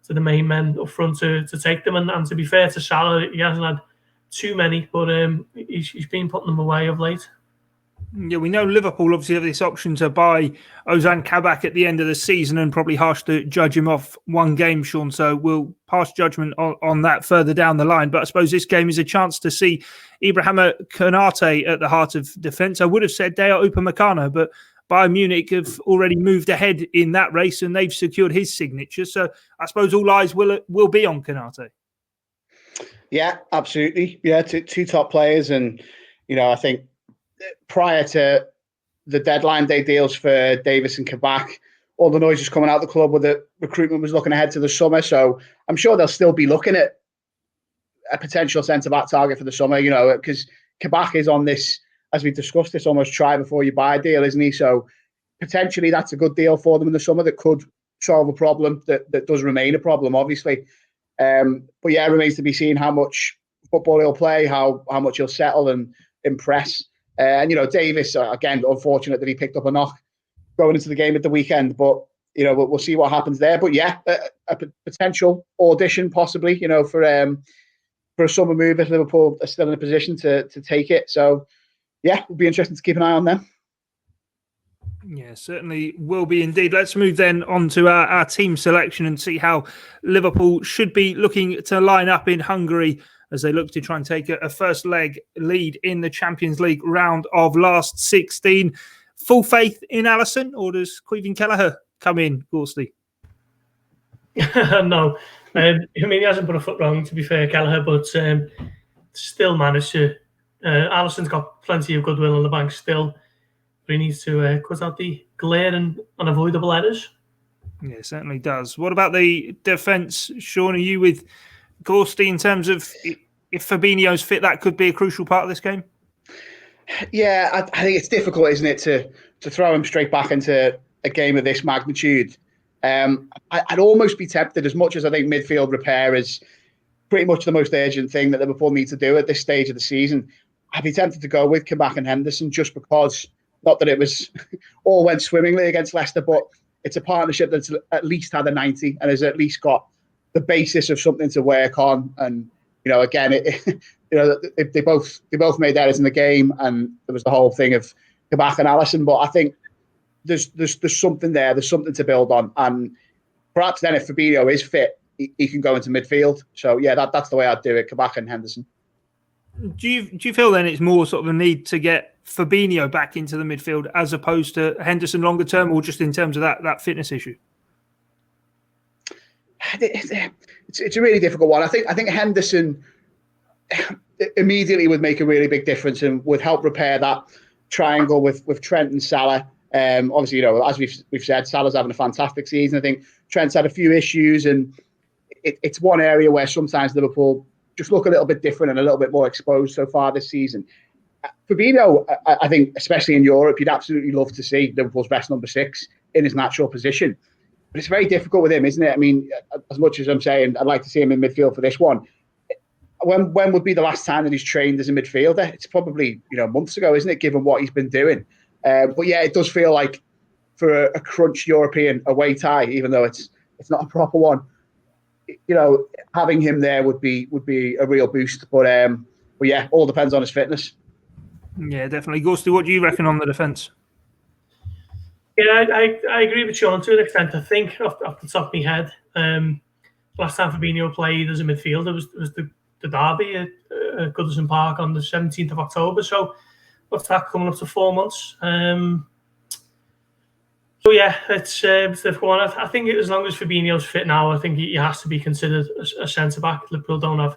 [SPEAKER 3] the main men up front to take them. And to be fair to Salah, he hasn't had too many, but he's been putting them away of late.
[SPEAKER 2] Yeah, we know Liverpool obviously have this option to buy Ozan Kabak at the end of the season, and probably harsh to judge him off 1 game, Sean. So we'll pass judgment on that further down the line. But I suppose this game is a chance to see Ibrahim Konate at the heart of defence. I would have said Dayot Upamecano, but Bayern Munich have already moved ahead in that race and they've secured his signature. So I suppose all eyes will be on Konate.
[SPEAKER 4] Yeah, absolutely. Yeah, two top players. And, I think prior to the deadline day deals for Davis and Kabak, all the noise was coming out of the club where the recruitment was looking ahead to the summer. So I'm sure they'll still be looking at a potential centre-back target for the summer, because Kabak is on this, as we discussed, this almost try before you buy deal, isn't he? So potentially that's a good deal for them in the summer that could solve a problem that does remain a problem, obviously. But yeah, it remains to be seen how much football he'll play, how much he'll settle and impress. And, Davis, again, unfortunate that he picked up a knock going into the game at the weekend. But, we'll see what happens there. But yeah, a potential audition possibly, for a summer move if Liverpool are still in a position to take it. So, yeah, it'll be interesting to keep an eye on them.
[SPEAKER 2] Yeah, certainly will be indeed. Let's move then on to our team selection and see how Liverpool should be looking to line up in Hungary as they look to try and take a first leg lead in the Champions League round of last 16. Full faith in Alisson, or does Caoimhín Kelleher come in, Gorsty?
[SPEAKER 3] No. He hasn't put a foot wrong, to be fair, Kelleher, but still managed to. Alisson's got plenty of goodwill on the bank still, but he needs to cut out the glaring, unavoidable errors.
[SPEAKER 2] Yeah, it certainly does. What about the defence, Sean? Are you with Gorsty in terms of if Fabinho's fit, that could be a crucial part of this game?
[SPEAKER 4] Yeah, I think it's difficult, isn't it, to throw him straight back into a game of this magnitude. I'd almost be tempted, as much as I think midfield repair is pretty much the most urgent thing that Liverpool need to do at this stage of the season. I'd be tempted to go with Kabak and Henderson just because, not that it was all went swimmingly against Leicester, but it's a partnership that's at least had a 90 and has at least got the basis of something to work on. And, again, they both made errors in the game, and there was the whole thing of Kabak and Alisson. But I think there's something there. There's something to build on. And perhaps then if Fabinho is fit, he can go into midfield. So, yeah, that's the way I'd do it, Kabak and Henderson.
[SPEAKER 2] Do you feel then it's more sort of a need to get Fabinho back into the midfield as opposed to Henderson longer term, or just in terms of that fitness issue?
[SPEAKER 4] It's a really difficult one. I think Henderson immediately would make a really big difference and would help repair that triangle with Trent and Salah. Obviously, as we've said, Salah's having a fantastic season. I think Trent's had a few issues, and it's one area where sometimes Liverpool just look a little bit different and a little bit more exposed so far this season. Fabinho, I think, especially in Europe, you'd absolutely love to see Liverpool's best number 6 in his natural position. But it's very difficult with him, isn't it? I mean, as much as I'm saying I'd like to see him in midfield for this one, when would be the last time that he's trained as a midfielder? It's probably, months ago, isn't it, given what he's been doing? But yeah, it does feel like for a crunch European away tie, even though it's not a proper one, having him there would be a real boost. But yeah, all depends on his fitness.
[SPEAKER 2] Yeah, definitely. Gorsty, what do you reckon on the defence?
[SPEAKER 3] Yeah, I agree with Sean to an extent. I think off the top of my head, last time Fabinho played as a midfielder was the derby at Goodison Park on the 17th of October. So what's that, coming up to 4 months? So yeah, it's a difficult one. I think as long as Fabinho's fit now, I think he has to be considered a centre back. Liverpool don't have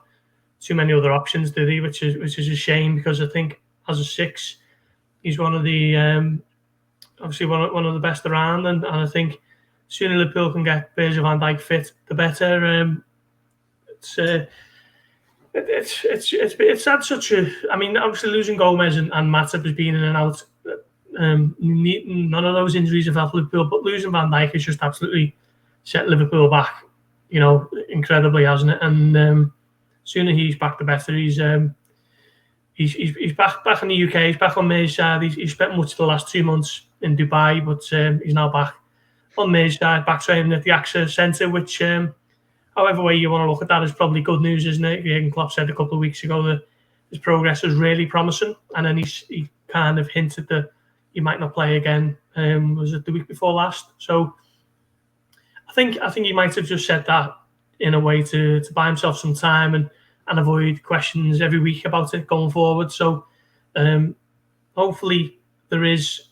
[SPEAKER 3] too many other options, do they? Which is a shame, because I think as a 6, he's one of the obviously one of the best around, and I think sooner Liverpool can get Virgil van Dijk fit, the better. It's had such a. I mean, obviously losing Gomez and Matip has been in and out. None of those injuries have helped Liverpool, but losing Van Dijk has just absolutely set Liverpool back, incredibly, hasn't it? And sooner he's back, the better. He's back in the UK. He's back on Merseyside. He's spent much of the last 2 months in Dubai, but he's now back on Merseyside, back training at the AXA Centre, which, however way you want to look at that, is probably good news, isn't it? Jurgen Klopp said a couple of weeks ago that his progress was really promising, and then he kind of hinted that he might not play again. Was it the week before last? So I think he might have just said that in a way to buy himself some time and avoid questions every week about it going forward. So hopefully there is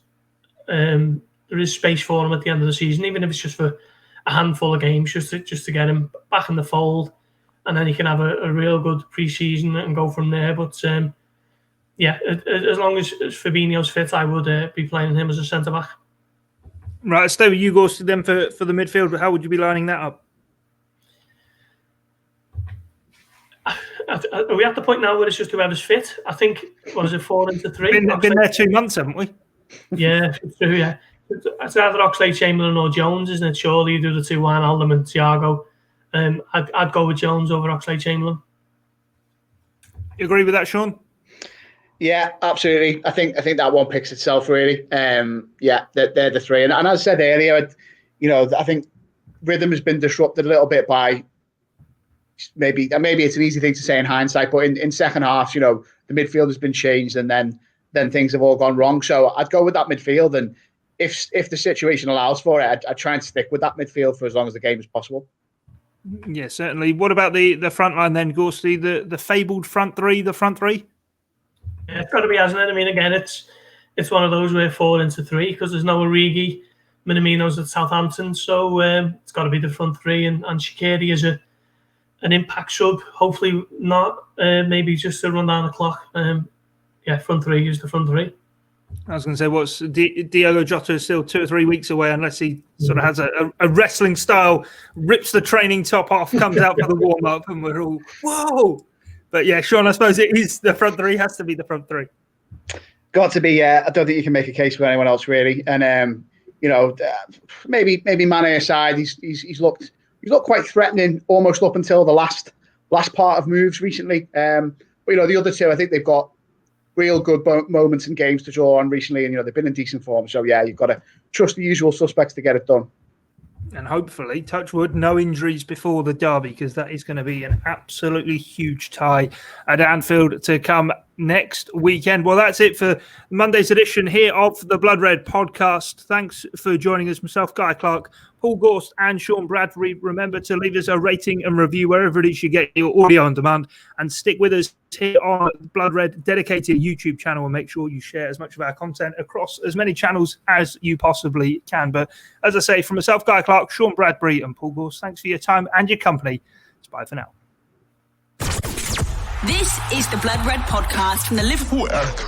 [SPEAKER 3] space for him at the end of the season, even if it's just for a handful of games, just to get him back in the fold, and then he can have a real good pre-season and go from there. But yeah, as long as Fabinho's fit, I would be playing him as a centre back.
[SPEAKER 2] Right, stay with you, Gorst, then for the midfield. But how would you be lining that up?
[SPEAKER 3] Are we at the point now where it's just whoever's fit? I think, what is it, 4-3?
[SPEAKER 2] Been there 2 months, haven't we?
[SPEAKER 3] Yeah, it's true, yeah. It's either Oxlade-Chamberlain or Jones, isn't it? Surely you do the two, Wijnaldum and Thiago. I'd go with Jones over Oxlade-Chamberlain.
[SPEAKER 2] You agree with that, Sean?
[SPEAKER 4] Yeah, absolutely. I think that one picks itself, really. Yeah, they're the three. And as I said earlier, I think rhythm has been disrupted a little bit by maybe it's an easy thing to say in hindsight, but in second half, the midfield has been changed, and then things have all gone wrong. So I'd go with that midfield, and if the situation allows for it, I'd try and stick with that midfield for as long as the game is possible.
[SPEAKER 2] Yeah, certainly. What about the front line then, Gorsty? The fabled front three,
[SPEAKER 3] Yeah, it's got to be, hasn't it? I mean, again, it's one of those where 4-3 because there's no Origi, Minamino's at Southampton, so it's got to be the front three, and Shaqiri is an impact sub. Hopefully not, maybe just to run down the clock. Yeah, front three is the front three.
[SPEAKER 2] I was going to say, what's Diogo Jota is still 2 or 3 weeks away, unless he sort of has a wrestling style, rips the training top off, comes out for the warm up, and we're all whoa. But yeah, Sean, I suppose it is the front three. Has to be the front three.
[SPEAKER 4] Got to be. Yeah, I don't think you can make a case for anyone else really. And maybe Mane aside, he's looked quite threatening almost up until the last part of moves recently. But the other two, I think they've got real good moments and games to draw on recently, and they've been in decent form. So yeah, you've got to trust the usual suspects to get it done.
[SPEAKER 2] And hopefully, touch wood, no injuries before the derby, because that is going to be an absolutely huge tie at Anfield to come next weekend. Well, that's it for Monday's edition here of the Blood Red podcast. Thanks for joining us. Myself, Guy Clarke, Paul Gorst and Sean Bradbury. Remember to leave us a rating and review wherever it is you get your audio on demand, and stick with us here on Blood Red dedicated YouTube channel, and make sure you share as much of our content across as many channels as you possibly can. But as I say, from myself, Guy Clarke, Sean Bradbury and Paul Gorst, thanks for your time and your company. It's bye for now.
[SPEAKER 1] This is the Blood Red podcast from the Liverpool Echo.